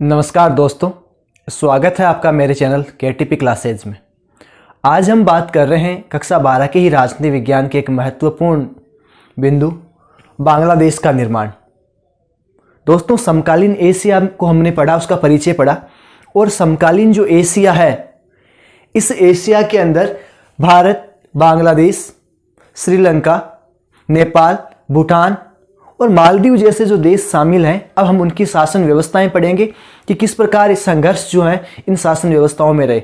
नमस्कार दोस्तों, स्वागत है आपका मेरे चैनल केटीपी क्लासेज में। आज हम बात कर रहे हैं कक्षा 12 के ही राजनीति विज्ञान के एक महत्वपूर्ण बिंदु बांग्लादेश का निर्माण। दोस्तों, समकालीन एशिया को हमने पढ़ा, उसका परिचय पढ़ा, और समकालीन जो एशिया है, इस एशिया के अंदर भारत, बांग्लादेश, श्रीलंका, नेपाल, भूटान और मालदीव जैसे जो देश शामिल हैं। अब हम उनकी शासन व्यवस्थाएं पढ़ेंगे कि किस प्रकार इस संघर्ष जो है इन शासन व्यवस्थाओं में रहे।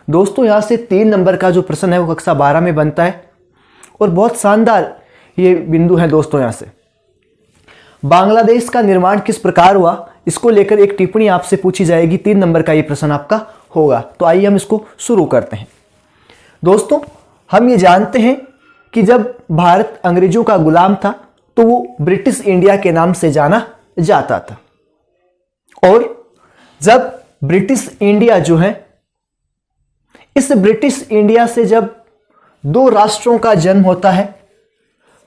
दोस्तों, यहाँ से 3 नंबर का जो प्रश्न है वो कक्षा 12 में बनता है और बहुत शानदार ये बिंदु है। दोस्तों, यहाँ से बांग्लादेश का निर्माण किस प्रकार हुआ, इसको लेकर एक टिप्पणी आपसे पूछी जाएगी। 3 नंबर का ये प्रश्न आपका होगा। तो आइए हम इसको शुरू करते हैं। दोस्तों, हम ये जानते हैं कि जब भारत अंग्रेजों का गुलाम था तो वो ब्रिटिश इंडिया के नाम से जाना जाता था, और जब ब्रिटिश इंडिया जो है, इस ब्रिटिश इंडिया से जब 2 राष्ट्रों का जन्म होता है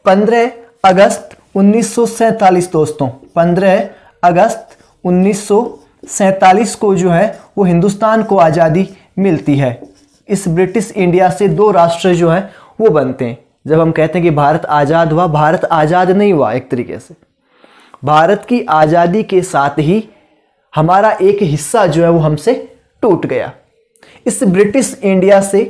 15 अगस्त 1947। दोस्तों, 15 अगस्त 1947 को जो है वो हिंदुस्तान को आज़ादी मिलती है। इस ब्रिटिश इंडिया से 2 राष्ट्र जो है वो बनते हैं। जब हम कहते हैं कि भारत आज़ाद हुआ, भारत आज़ाद नहीं हुआ। एक तरीके से भारत की आज़ादी के साथ ही हमारा एक हिस्सा जो है वो हमसे टूट गया। इस ब्रिटिश इंडिया से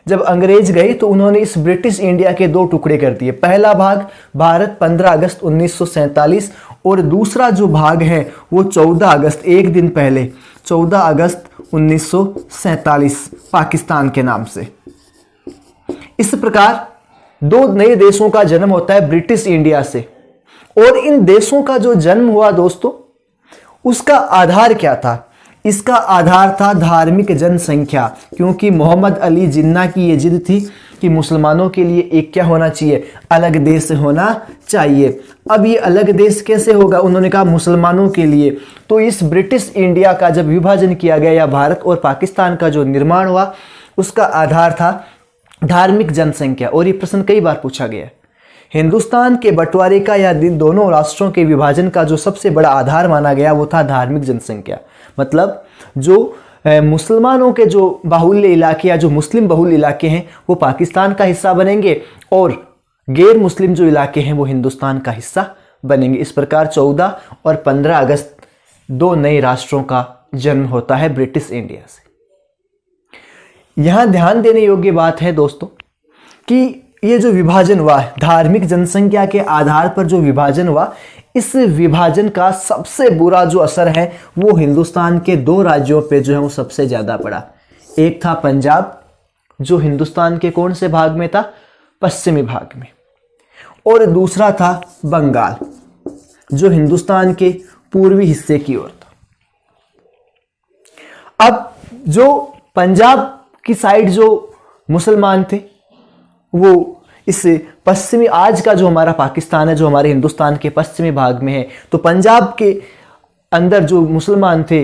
जब अंग्रेज गए तो उन्होंने इस ब्रिटिश इंडिया के 2 टुकड़े कर दिए। पहला भाग भारत 15 अगस्त 1947 और दूसरा जो भाग है वो 14 अगस्त, एक दिन पहले 14 अगस्त 1947 पाकिस्तान के नाम से। इस प्रकार 2 नए देशों का जन्म होता है ब्रिटिश इंडिया से। और इन देशों का जो जन्म हुआ दोस्तों, उसका आधार क्या था? इसका आधार था धार्मिक जनसंख्या, क्योंकि मोहम्मद अली जिन्ना की ये जिद थी कि मुसलमानों के लिए एक क्या होना चाहिए, अलग देश होना चाहिए। अब ये अलग देश कैसे होगा? उन्होंने कहा मुसलमानों के लिए। तो इस ब्रिटिश इंडिया का जब विभाजन किया गया या भारत और पाकिस्तान का जो निर्माण हुआ, उसका आधार था धार्मिक जनसंख्या। और ये प्रश्न कई बार पूछा गया। हिंदुस्तान के बंटवारे का या दोनों राष्ट्रों के विभाजन का जो सबसे बड़ा आधार माना गया वो था धार्मिक जनसंख्या। मतलब जो मुसलमानों के जो बाहुल्य इलाके या जो मुस्लिम बहुल इलाके हैं वो पाकिस्तान का हिस्सा बनेंगे, और गैर मुस्लिम जो इलाके हैं वो हिंदुस्तान का हिस्सा बनेंगे। इस प्रकार 14 और 15 अगस्त 2 नए राष्ट्रों का जन्म होता है ब्रिटिश इंडिया से। यहां ध्यान देने योग्य बात है दोस्तों कि ये जो विभाजन हुआ, धार्मिक जनसंख्या के आधार पर जो विभाजन हुआ, इस विभाजन का सबसे बुरा जो असर है वो हिंदुस्तान के 2 राज्यों पे जो है वो सबसे ज़्यादा पड़ा। एक था पंजाब, जो हिंदुस्तान के कौन से भाग में था? पश्चिमी भाग में। और दूसरा था बंगाल, जो हिंदुस्तान के पूर्वी हिस्से की ओर था। अब जो पंजाब की साइड जो मुसलमान थे वो इस पश्चिमी, आज का जो हमारा पाकिस्तान है, जो हमारे हिंदुस्तान के पश्चिमी भाग में है, तो पंजाब के अंदर जो मुसलमान थे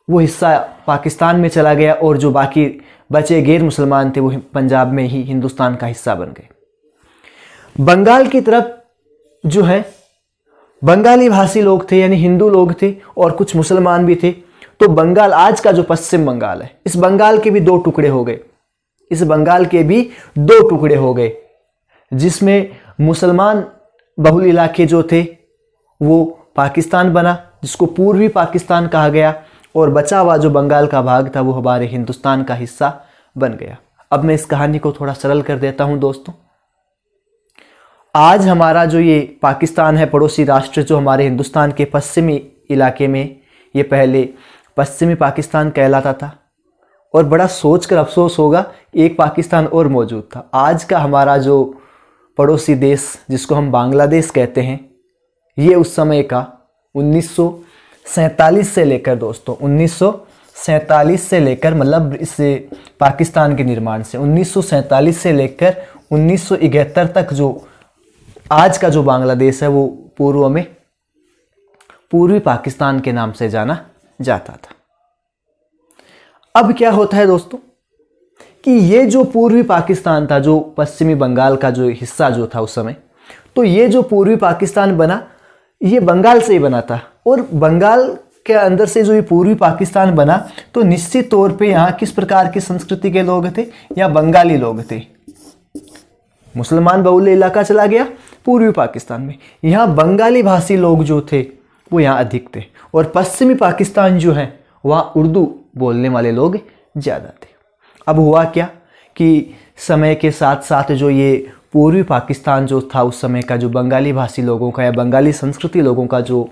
वो हिस्सा पाकिस्तान में चला गया, और जो बाकी बचे गैर मुसलमान थे वो पंजाब में ही हिंदुस्तान का हिस्सा बन गए। बंगाल की तरफ जो है बंगाली भाषी लोग थे, यानी हिंदू लोग थे, और कुछ मुसलमान भी थे। तो बंगाल, आज का जो पश्चिम बंगाल है, इस बंगाल के भी 2 टुकड़े हो गए। इस बंगाल के भी 2 टुकड़े हो गए, जिसमें मुसलमान बहुल इलाके जो थे वो पाकिस्तान बना, जिसको पूर्वी पाकिस्तान कहा गया, और बचा हुआ जो बंगाल का भाग था वो हमारे हिंदुस्तान का हिस्सा बन गया। अब मैं इस कहानी को थोड़ा सरल कर देता हूं दोस्तों। आज हमारा जो ये पाकिस्तान है, पड़ोसी राष्ट्र जो हमारे हिंदुस्तान के पश्चिमी इलाके में, ये पहले पश्चिमी पाकिस्तान कहलाता था, और बड़ा सोचकर अफसोस होगा, एक पाकिस्तान और मौजूद था। आज का हमारा जो पड़ोसी देश जिसको हम बांग्लादेश कहते हैं, ये उस समय का 1947 से लेकर दोस्तों, 1947 से लेकर, मतलब इस पाकिस्तान के निर्माण से 1947 से लेकर 1971 तक जो आज का जो बांग्लादेश है वो पूर्व में पूर्वी पाकिस्तान के नाम से जाना जाता था। अब क्या होता है दोस्तों कि ये जो पूर्वी पाकिस्तान था, जो पश्चिमी बंगाल का जो हिस्सा जो था उस समय, तो ये जो पूर्वी पाकिस्तान बना ये बंगाल से ही बना था। और बंगाल के अंदर से जो ये पूर्वी पाकिस्तान बना, तो निश्चित तौर पे यहाँ किस प्रकार की संस्कृति के लोग थे? यहाँ बंगाली लोग थे। मुसलमान बहुल इलाका चला गया पूर्वी पाकिस्तान में, यहाँ बंगाली भाषी लोग जो थे वो यहाँ अधिक थे, और पश्चिमी पाकिस्तान जो है वहाँ उर्दू बोलने वाले लोग ज़्यादा थे। अब हुआ क्या कि समय के साथ साथ जो ये पूर्वी पाकिस्तान जो था उस समय का, जो बंगाली भाषी लोगों का या बंगाली संस्कृति लोगों का जो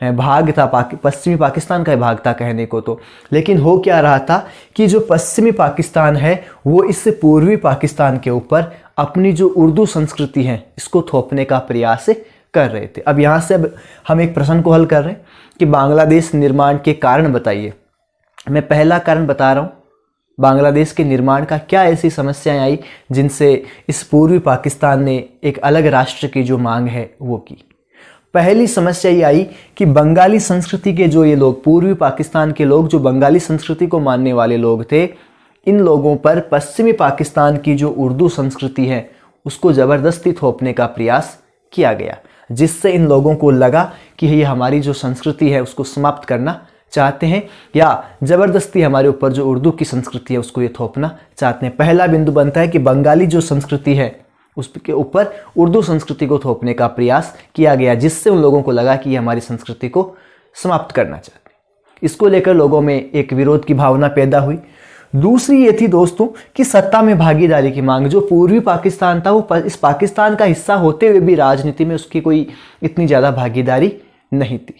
भाग था, पश्चिमी पाकिस्तान का भाग था कहने को तो, लेकिन हो क्या रहा था कि जो पश्चिमी पाकिस्तान है वो इस पूर्वी पाकिस्तान के ऊपर अपनी जो उर्दू संस्कृति है इसको थोपने का प्रयास कर रहे थे। अब यहाँ से अब हम एक प्रश्न को हल कर रहे हैं कि बांग्लादेश निर्माण के कारण बताइए। मैं पहला कारण बता रहा हूँ, बांग्लादेश के निर्माण का क्या ऐसी समस्याएं आई जिनसे इस पूर्वी पाकिस्तान ने एक अलग राष्ट्र की जो मांग है वो की। पहली समस्या ये आई कि बंगाली संस्कृति के जो ये लोग, पूर्वी पाकिस्तान के लोग जो बंगाली संस्कृति को मानने वाले लोग थे, इन लोगों पर पश्चिमी पाकिस्तान की जो उर्दू संस्कृति है उसको ज़बरदस्ती थोपने का प्रयास किया गया, जिससे इन लोगों को लगा कि ये हमारी जो संस्कृति है उसको समाप्त करना चाहते हैं या ज़बरदस्ती हमारे ऊपर जो उर्दू की संस्कृति है उसको ये थोपना चाहते हैं। पहला बिंदु बनता है कि बंगाली जो संस्कृति है उसके ऊपर उर्दू संस्कृति को थोपने का प्रयास किया गया, जिससे उन लोगों को लगा कि ये हमारी संस्कृति को समाप्त करना चाहते हैं। इसको लेकर लोगों में एक विरोध की भावना पैदा हुई। दूसरी ये थी दोस्तों कि सत्ता में भागीदारी की मांग। जो पूर्वी पाकिस्तान था वो इस पाकिस्तान का हिस्सा होते हुए भी राजनीति में उसकी कोई इतनी ज़्यादा भागीदारी नहीं थी।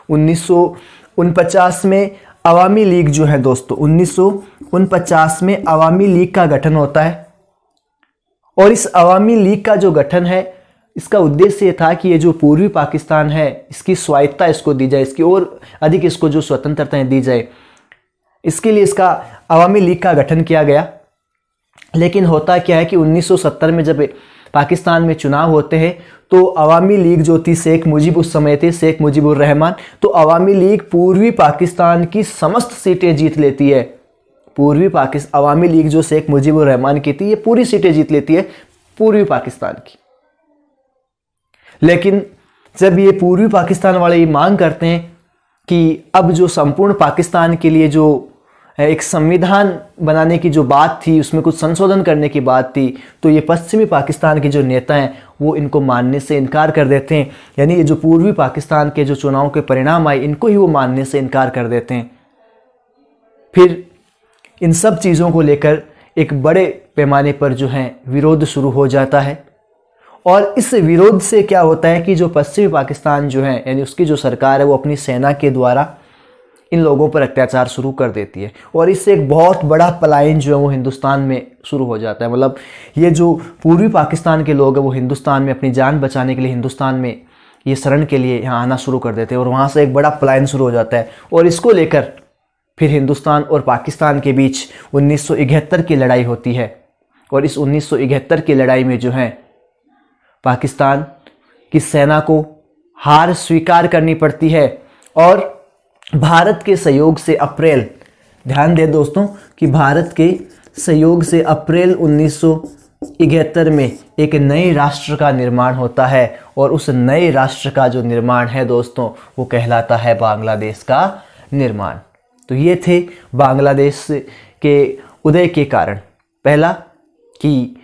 1949 में अवामी लीग जो है दोस्तों, 1949 में अवामी लीग का गठन होता है, और इस अवामी लीग का जो गठन है इसका उद्देश्य ये था कि ये जो पूर्वी पाकिस्तान है इसकी स्वायत्ता इसको दी जाए, इसकी और अधिक इसको जो स्वतंत्रताएं दी जाए, इसके लिए इसका अवामी लीग का गठन किया गया। लेकिन होता क्या है कि 1970 में जब पाकिस्तान में चुनाव होते हैं तो अवामी लीग जो थी, शेख मुजीब उस समय थे, शेख मुजीबुर रहमान, तो अवामी लीग पूर्वी पाकिस्तान की समस्त सीटें जीत लेती है। अवामी लीग जो शेख मुजीबुर रहमान की थी ये पूरी सीटें जीत लेती है पूर्वी पाकिस्तान की। लेकिन जब ये पूर्वी पाकिस्तान वाले ये मांग करते हैं कि अब जो संपूर्ण पाकिस्तान के लिए जो एक संविधान बनाने की जो बात थी, उसमें कुछ संशोधन करने की बात थी, तो ये पश्चिमी पाकिस्तान के जो नेता हैं वो इनको मानने से इनकार कर देते हैं। यानी ये जो पूर्वी पाकिस्तान के जो चुनाव के परिणाम आए इनको ही वो मानने से इनकार कर देते हैं। फिर इन सब चीज़ों को लेकर एक बड़े पैमाने पर जो है विरोध शुरू हो जाता है, और इस विरोध से क्या होता है कि जो पश्चिमी पाकिस्तान जो है यानी उसकी जो सरकार है वो अपनी सेना के द्वारा इन लोगों पर अत्याचार शुरू कर देती है, और इससे एक बहुत बड़ा पलायन जो है वो हिंदुस्तान में शुरू हो जाता है। मतलब ये जो पूर्वी पाकिस्तान के लोग हैं वो हिंदुस्तान में अपनी जान बचाने के लिए हिंदुस्तान में ये शरण के लिए यहाँ आना शुरू कर देते हैं, और वहाँ से एक बड़ा पलायन शुरू हो जाता है। और इसको लेकर फिर हिंदुस्तान और पाकिस्तान के बीच 1971 की लड़ाई होती है, और इस 1971 की लड़ाई में जो है पाकिस्तान की सेना को हार स्वीकार करनी पड़ती है, और भारत के सहयोग से अप्रैल, ध्यान दें दोस्तों कि भारत के सहयोग से अप्रैल 1971 में एक नए राष्ट्र का निर्माण होता है, और उस नए राष्ट्र का जो निर्माण है दोस्तों वो कहलाता है बांग्लादेश का निर्माण। तो ये थे बांग्लादेश के उदय के कारण। पहला कि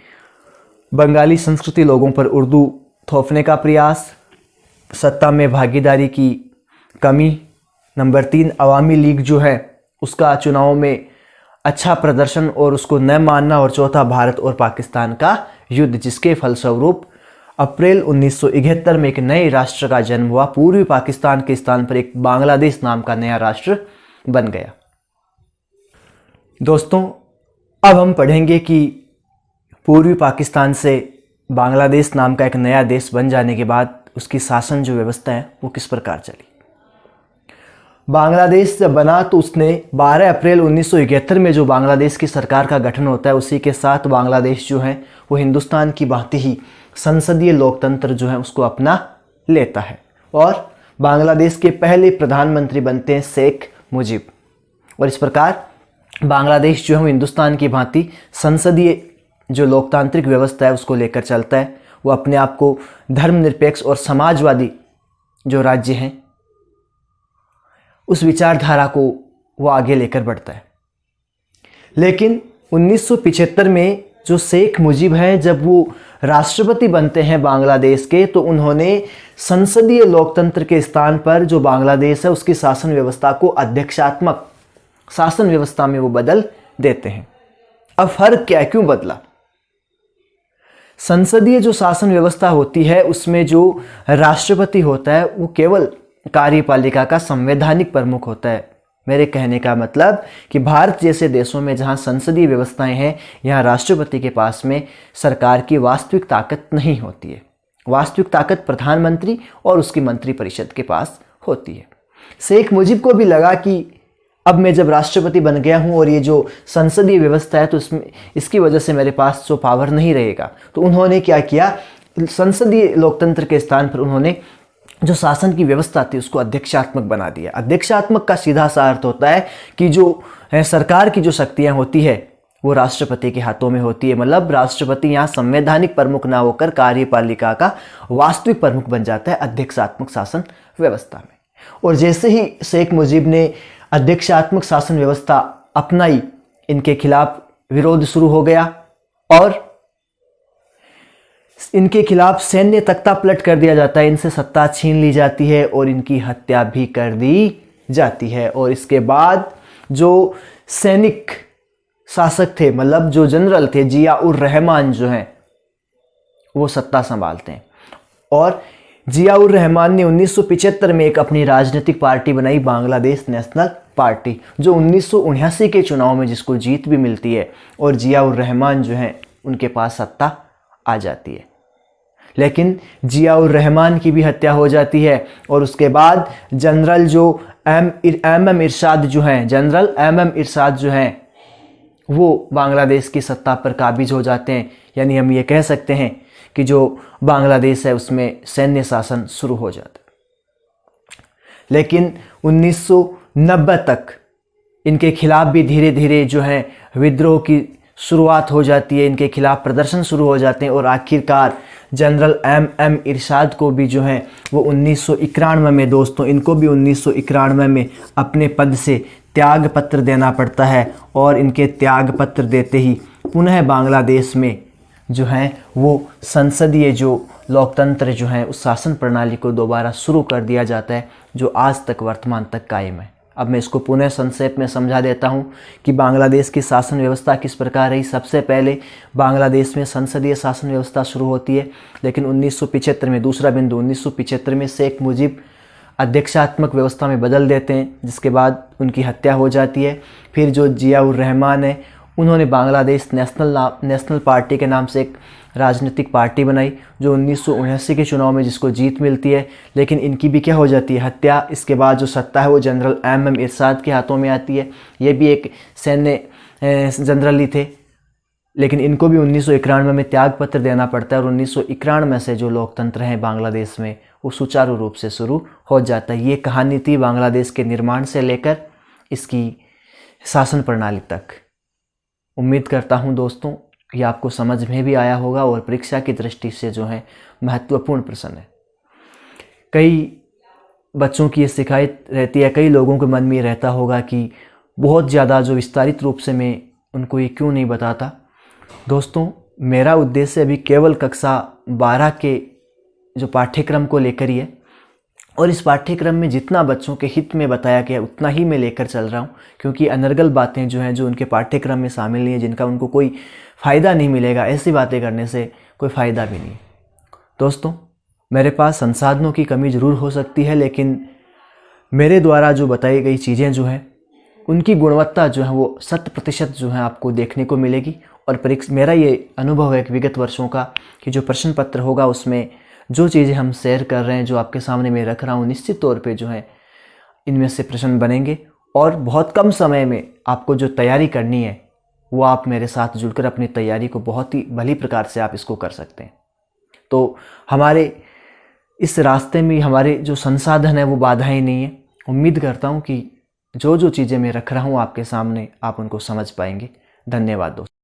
बंगाली संस्कृति लोगों पर उर्दू थोपने का प्रयास, सत्ता में भागीदारी की कमी, नंबर 3 अवामी लीग जो है उसका चुनाव में अच्छा प्रदर्शन और उसको न मानना, और चौथा भारत और पाकिस्तान का युद्ध, जिसके फलस्वरूप अप्रैल 1971 में एक नए राष्ट्र का जन्म हुआ। पूर्वी पाकिस्तान के स्थान पर एक बांग्लादेश नाम का नया राष्ट्र बन गया। दोस्तों अब हम पढ़ेंगे कि पूर्वी पाकिस्तान से बांग्लादेश नाम का एक नया देश बन जाने के बाद उसकी शासन जो व्यवस्था है वो किस प्रकार चली। बांग्लादेश जब बना तो उसने 12 अप्रैल 1971 में जो बांग्लादेश की सरकार का गठन होता है उसी के साथ बांग्लादेश जो है वो हिंदुस्तान की भांति ही संसदीय लोकतंत्र जो है उसको अपना लेता है, और बांग्लादेश के पहले प्रधानमंत्री बनते हैं शेख मुजीब। और इस प्रकार बांग्लादेश जो है हिंदुस्तान की भांति संसदीय जो लोकतांत्रिक व्यवस्था है उसको लेकर चलता है। वो अपने आप को धर्मनिरपेक्ष और समाजवादी जो राज्य हैं उस विचारधारा को वो आगे लेकर बढ़ता है। लेकिन 1975 में जो शेख मुजीब हैं, जब वो राष्ट्रपति बनते हैं बांग्लादेश के, तो उन्होंने संसदीय लोकतंत्र के स्थान पर जो बांग्लादेश है उसकी शासन व्यवस्था को अध्यक्षात्मक शासन व्यवस्था में वो बदल देते हैं। अब फर्क क्या है, क्यों बदला? संसदीय जो शासन व्यवस्था होती है उसमें जो राष्ट्रपति होता है वो केवल कार्यपालिका का संवैधानिक प्रमुख होता है। मेरे कहने का मतलब कि भारत जैसे देशों में जहां संसदीय व्यवस्थाएं हैं, यहाँ राष्ट्रपति के पास में सरकार की वास्तविक ताकत नहीं होती है। वास्तविक ताकत प्रधानमंत्री और उसकी मंत्रिपरिषद के पास होती है। शेख मुजीब को भी लगा कि अब मैं जब राष्ट्रपति बन गया हूँ और ये जो संसदीय व्यवस्था है तो इसकी वजह से मेरे पास जो पावर नहीं रहेगा, तो उन्होंने क्या किया, संसदीय लोकतंत्र के स्थान पर उन्होंने जो शासन की व्यवस्था थी उसको अध्यक्षात्मक बना दिया। अध्यक्षात्मक का सीधा सा अर्थ होता है कि जो सरकार की जो शक्तियां होती है वो राष्ट्रपति के हाथों में होती है। मतलब राष्ट्रपति यहाँ संवैधानिक प्रमुख ना होकर कार्यपालिका का वास्तविक प्रमुख बन जाता है अध्यक्षात्मक शासन व्यवस्था में। और जैसे ही शेख मुजीब ने अध्यक्षात्मक शासन व्यवस्था अपनाई, इनके खिलाफ विरोध शुरू हो गया और इनके खिलाफ सैन्य तख्ता पलट कर दिया जाता है, इनसे सत्ता छीन ली जाती है और इनकी हत्या भी कर दी जाती है। और इसके बाद जो सैनिक शासक थे, मतलब जो जनरल थे, जिया उर रहमान जो हैं, वो सत्ता संभालते हैं। और जिया उर रहमान ने 1975 में एक अपनी राजनीतिक पार्टी बनाई, बांग्लादेश नेशनल पार्टी, जो 1979 के चुनाव में जिसको जीत भी मिलती है और जिया उर रहमान जो हैं उनके पास सत्ता आ जाती है। लेकिन जिया उर रहमान की भी हत्या हो जाती है और उसके बाद जनरल जो एम इरशाद जो हैं, जनरल एम इरशाद जो हैं, वो बांग्लादेश की सत्ता पर काबिज हो जाते हैं। यानी हम ये कह सकते हैं कि जो बांग्लादेश है उसमें सैन्य शासन शुरू हो जाता है। लेकिन 1990 तक इनके खिलाफ भी धीरे धीरे जो है विद्रोह की शुरुआत हो जाती है, इनके खिलाफ प्रदर्शन शुरू हो जाते हैं और आखिरकार जनरल एम इरशाद को भी जो है वो 1991 में, दोस्तों, इनको भी 1991 में अपने पद से त्याग पत्र देना पड़ता है। और इनके त्याग पत्र देते ही पुनः बांग्लादेश में जो है वो संसदीय जो लोकतंत्र जो है उस शासन प्रणाली को दोबारा शुरू कर दिया जाता है, जो आज तक वर्तमान तक कायम है। अब मैं इसको पुनः संक्षेप में समझा देता हूँ कि बांग्लादेश की शासन व्यवस्था किस प्रकार रही। सबसे पहले बांग्लादेश में संसदीय शासन व्यवस्था शुरू होती है, लेकिन 1975 में, दूसरा बिंदु, 1975 में शेख मुजीब अध्यक्षात्मक व्यवस्था में बदल देते हैं, जिसके बाद उनकी हत्या हो जाती है। फिर जो जिया उर रहमान है उन्होंने बांग्लादेश नेशनल पार्टी के नाम से एक राजनीतिक पार्टी बनाई, जो 1979 के चुनाव में जिसको जीत मिलती है। लेकिन इनकी भी क्या हो जाती है, हत्या। इसके बाद जो सत्ता है वो जनरल एम इरशाद के हाथों में आती है। ये भी एक सैन्य जनरल ही थे, लेकिन इनको भी 1991 में त्याग पत्र देना पड़ता है और 1991 से जो लोकतंत्र है बांग्लादेश में वो सुचारू रूप से शुरू हो जाता है। ये कहानी थी बांग्लादेश के निर्माण से लेकर इसकी शासन प्रणाली तक। उम्मीद करता हूँ दोस्तों ये आपको समझ में भी आया होगा और परीक्षा की दृष्टि से जो है महत्वपूर्ण प्रश्न है। कई बच्चों की ये शिकायत रहती है, कई लोगों के मन में रहता होगा कि बहुत ज़्यादा जो विस्तारित रूप से मैं उनको ये क्यों नहीं बताता। दोस्तों, मेरा उद्देश्य अभी केवल कक्षा 12 के जो पाठ्यक्रम को लेकर ही है और इस पाठ्यक्रम में जितना बच्चों के हित में बताया गया उतना ही मैं लेकर चल रहा हूँ, क्योंकि अनर्गल बातें जो हैं जो उनके पाठ्यक्रम में शामिल नहीं है, जिनका उनको कोई फ़ायदा नहीं मिलेगा, ऐसी बातें करने से कोई फ़ायदा भी नहीं। दोस्तों, मेरे पास संसाधनों की कमी ज़रूर हो सकती है, लेकिन मेरे द्वारा जो बताई गई चीज़ें जो हैं उनकी गुणवत्ता जो है वो 100% जो है आपको देखने को मिलेगी। और मेरा ये अनुभव है विगत वर्षों का कि जो प्रश्न पत्र होगा उसमें जो चीज़ें हम शेयर कर रहे हैं, जो आपके सामने मैं रख रहा हूँ, निश्चित तौर पे जो है इनमें से प्रश्न बनेंगे और बहुत कम समय में आपको जो तैयारी करनी है वो आप मेरे साथ जुड़कर अपनी तैयारी को बहुत ही भली प्रकार से आप इसको कर सकते हैं। तो हमारे इस रास्ते में हमारे जो संसाधन है वो बाधाएं नहीं है। उम्मीद करता हूँ कि जो चीज़ें मैं रख रहा हूँ आपके सामने आप उनको समझ पाएंगे। धन्यवाद दोस्तों।